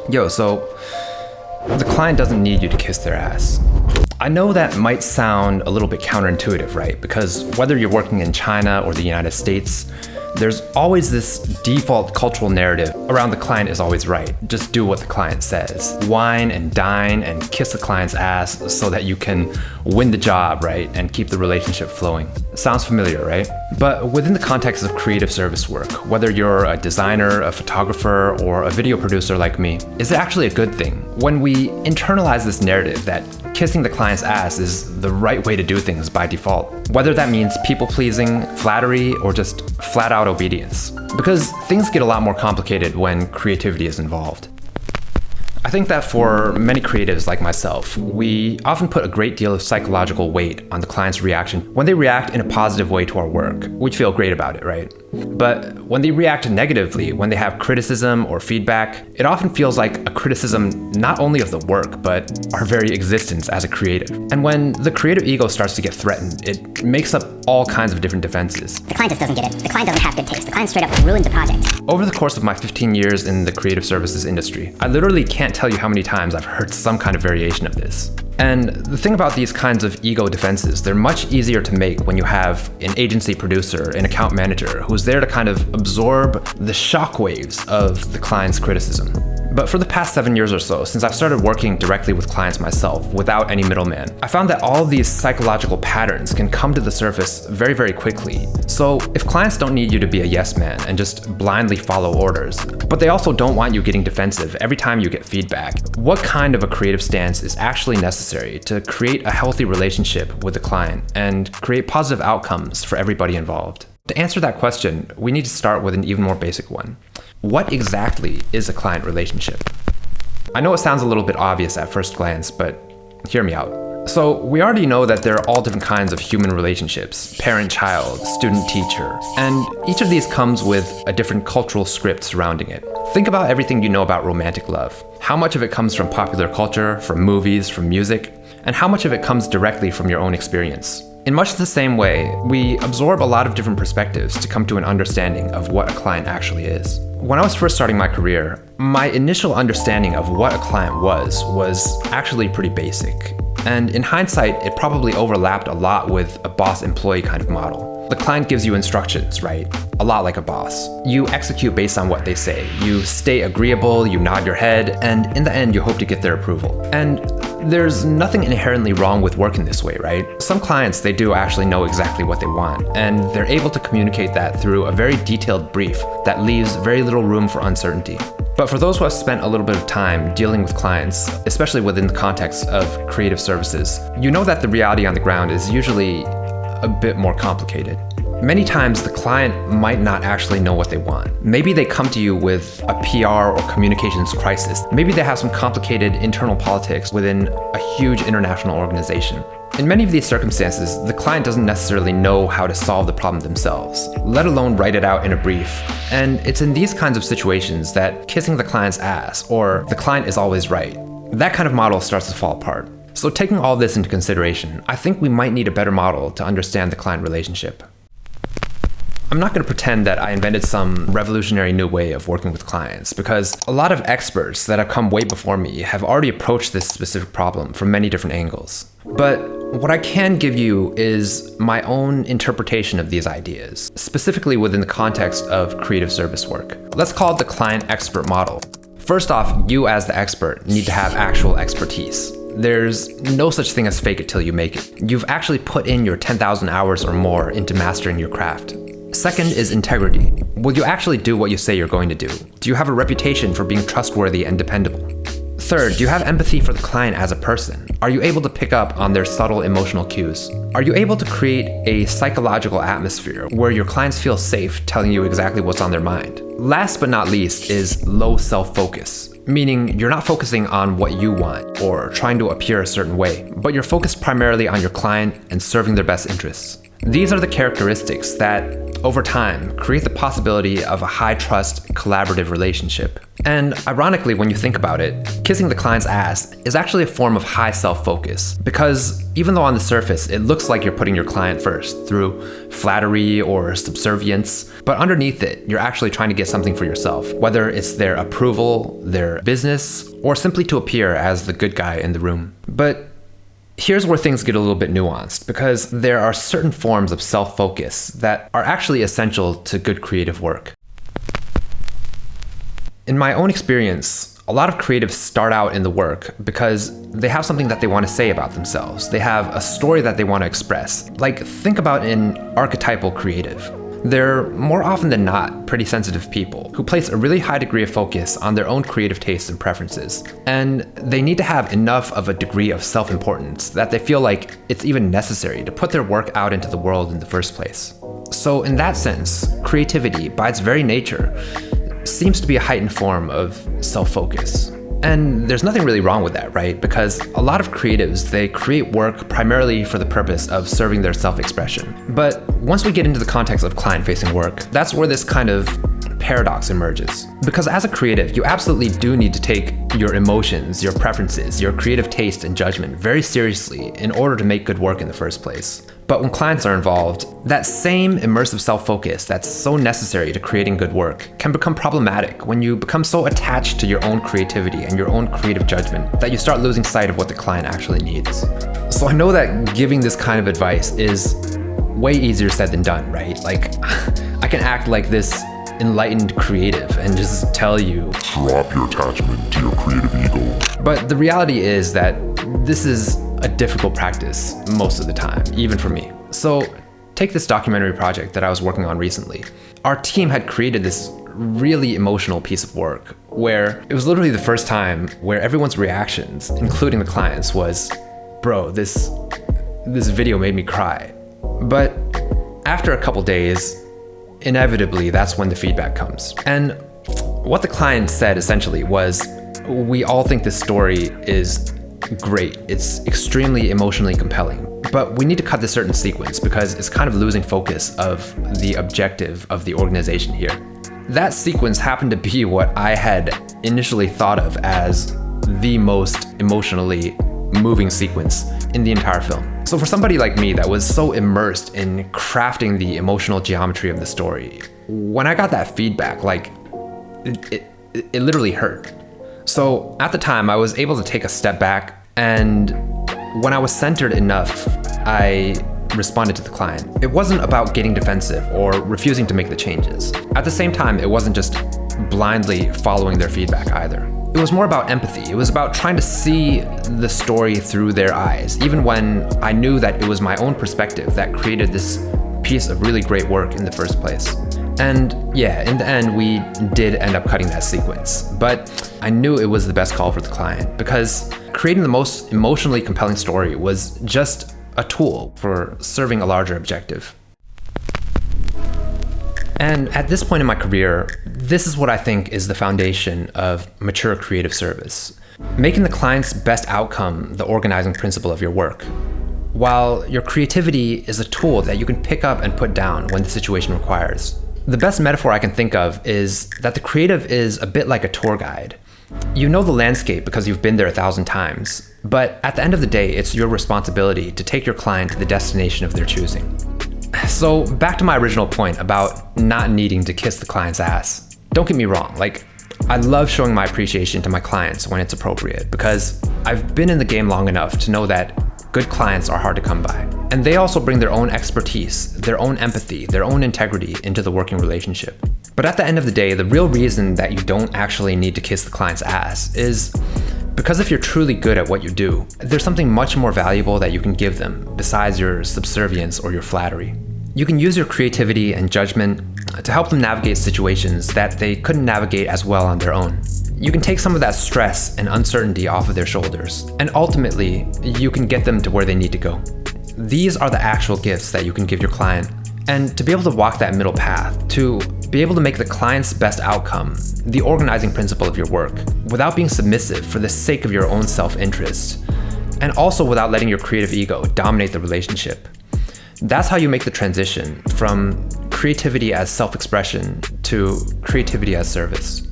Yo, so the client doesn't need you to kiss their ass. I know that might sound a little bit counterintuitive, right? Because whether you're working in China or the United States, there's always this default cultural narrative around the client is always right. Just do what the client says. Wine and dine and kiss the client's ass so that you can win the job, right? And keep the relationship flowing. Sounds familiar, right? But within the context of creative service work, whether you're a designer, a photographer, or a video producer like me, is it actually a good thing? When we internalize this narrative that kissing the client's ass is the right way to do things by default, whether that means people-pleasing, flattery, or just flat-out obedience. Because things get a lot more complicated when creativity is involved. I think that for many creatives like myself, we often put a great deal of psychological weight on the client's reaction. When they react in a positive way to our work, we feel great about it, right? But when they react negatively, when they have criticism or feedback, it often feels like a criticism not only of the work, but our very existence as a creative. And when the creative ego starts to get threatened, it makes up all kinds of different defenses. The client just doesn't get it. The client doesn't have good taste. The client straight up ruined the project. Over the course of my 15 years in the creative services industry, I literally can't tell you how many times I've heard some kind of variation of this. And the thing about these kinds of ego defenses, they're much easier to make when you have an agency producer, an account manager, who's there to kind of absorb the shockwaves of the client's criticism. But for the past 7 years or so, since I've started working directly with clients myself, without any middleman, I found that all of these psychological patterns can come to the surface very, very quickly. So if clients don't need you to be a yes man and just blindly follow orders, but they also don't want you getting defensive every time you get feedback, what kind of a creative stance is actually necessary to create a healthy relationship with the client and create positive outcomes for everybody involved? To answer that question, we need to start with an even more basic one. What exactly is a client relationship? I know it sounds a little bit obvious at first glance, but hear me out. So we already know that there are all different kinds of human relationships, parent-child, student-teacher, and each of these comes with a different cultural script surrounding it. Think about everything you know about romantic love. How much of it comes from popular culture, from movies, from music, and how much of it comes directly from your own experience? In much the same way, we absorb a lot of different perspectives to come to an understanding of what a client actually is. When I was first starting my career, my initial understanding of what a client was actually pretty basic. And in hindsight, it probably overlapped a lot with a boss-employee kind of model. The client gives you instructions, right? A lot like a boss. You execute based on what they say. You stay agreeable, you nod your head, and in the end, you hope to get their approval. And there's nothing inherently wrong with working this way, right? Some clients, they do actually know exactly what they want, and they're able to communicate that through a very detailed brief that leaves very little room for uncertainty. But for those who have spent a little bit of time dealing with clients, especially within the context of creative services, you know that the reality on the ground is usually a bit more complicated. Many times the client might not actually know what they want. Maybe they come to you with a PR or communications crisis. Maybe they have some complicated internal politics within a huge international organization. In many of these circumstances, the client doesn't necessarily know how to solve the problem themselves, let alone write it out in a brief. And it's in these kinds of situations that kissing the client's ass, or the client is always right, that kind of model starts to fall apart. So taking all this into consideration, I think we might need a better model to understand the client relationship. I'm not going to pretend that I invented some revolutionary new way of working with clients, because a lot of experts that have come way before me have already approached this specific problem from many different angles. But what I can give you is my own interpretation of these ideas, specifically within the context of creative service work. Let's call it the client expert model. First off, you as the expert need to have actual expertise. There's no such thing as fake it till you make it. You've actually put in your 10,000 hours or more into mastering your craft. Second is integrity. Will you actually do what you say you're going to do? Do you have a reputation for being trustworthy and dependable? Third, do you have empathy for the client as a person? Are you able to pick up on their subtle emotional cues? Are you able to create a psychological atmosphere where your clients feel safe telling you exactly what's on their mind? Last but not least is low self-focus, meaning you're not focusing on what you want or trying to appear a certain way, but you're focused primarily on your client and serving their best interests. These are the characteristics that, over time, create the possibility of a high-trust, collaborative relationship. And ironically, when you think about it, kissing the client's ass is actually a form of high self-focus, because even though on the surface it looks like you're putting your client first through flattery or subservience, but underneath it, you're actually trying to get something for yourself, whether it's their approval, their business, or simply to appear as the good guy in the room. But here's where things get a little bit nuanced, because there are certain forms of self-focus that are actually essential to good creative work. In my own experience, a lot of creatives start out in the work because they have something that they want to say about themselves. They have a story that they want to express. Like, think about an archetypal creative. They're more often than not pretty sensitive people who place a really high degree of focus on their own creative tastes and preferences. And they need to have enough of a degree of self-importance that they feel like it's even necessary to put their work out into the world in the first place. So in that sense, creativity, by its very nature, seems to be a heightened form of self-focus. And there's nothing really wrong with that, right? Because a lot of creatives, they create work primarily for the purpose of serving their self-expression. But once we get into the context of client-facing work, that's where this kind of paradox emerges. Because as a creative, you absolutely do need to take your emotions, your preferences, your creative taste and judgment very seriously in order to make good work in the first place. But when clients are involved, that same immersive self-focus that's so necessary to creating good work can become problematic when you become so attached to your own creativity and your own creative judgment that you start losing sight of what the client actually needs. So I know that giving this kind of advice is way easier said than done, right? Like, I can act like this enlightened creative and just tell you, drop your attachment to your creative ego. But the reality is that this is a difficult practice most of the time, even for me. So take this documentary project that I was working on recently. Our team had created this really emotional piece of work where it was literally the first time where everyone's reactions, including the clients, was, bro, this video made me cry. But after a couple days, inevitably, that's when the feedback comes. And what the client said essentially was, we all think this story is great. It's extremely emotionally compelling, but we need to cut this certain sequence because it's kind of losing focus of the objective of the organization here. That sequence happened to be what I had initially thought of as the most emotionally moving sequence in the entire film. So for somebody like me that was so immersed in crafting the emotional geometry of the story, when I got that feedback, like, it literally hurt. So at the time, I was able to take a step back, and when I was centered enough, I responded to the client. It wasn't about getting defensive or refusing to make the changes. At the same time, it wasn't just blindly following their feedback either. It was more about empathy. It was about trying to see the story through their eyes, even when I knew that it was my own perspective that created this piece of really great work in the first place. And yeah, in the end, we did end up cutting that sequence, but I knew it was the best call for the client because creating the most emotionally compelling story was just a tool for serving a larger objective. And at this point in my career, this is what I think is the foundation of mature creative service. Making the client's best outcome the organizing principle of your work, while your creativity is a tool that you can pick up and put down when the situation requires. The best metaphor I can think of is that the creative is a bit like a tour guide. You know the landscape because you've been there 1,000 times, but at the end of the day, it's your responsibility to take your client to the destination of their choosing. So back to my original point about not needing to kiss the client's ass. Don't get me wrong, like, I love showing my appreciation to my clients when it's appropriate because I've been in the game long enough to know that good clients are hard to come by. And they also bring their own expertise, their own empathy, their own integrity into the working relationship. But at the end of the day, the real reason that you don't actually need to kiss the client's ass is because if you're truly good at what you do, there's something much more valuable that you can give them besides your subservience or your flattery. You can use your creativity and judgment to help them navigate situations that they couldn't navigate as well on their own. You can take some of that stress and uncertainty off of their shoulders, and ultimately, you can get them to where they need to go. These are the actual gifts that you can give your client. And to be able to walk that middle path, to be able to make the client's best outcome the organizing principle of your work, without being submissive for the sake of your own self-interest, and also without letting your creative ego dominate the relationship. That's how you make the transition from creativity as self-expression to creativity as service.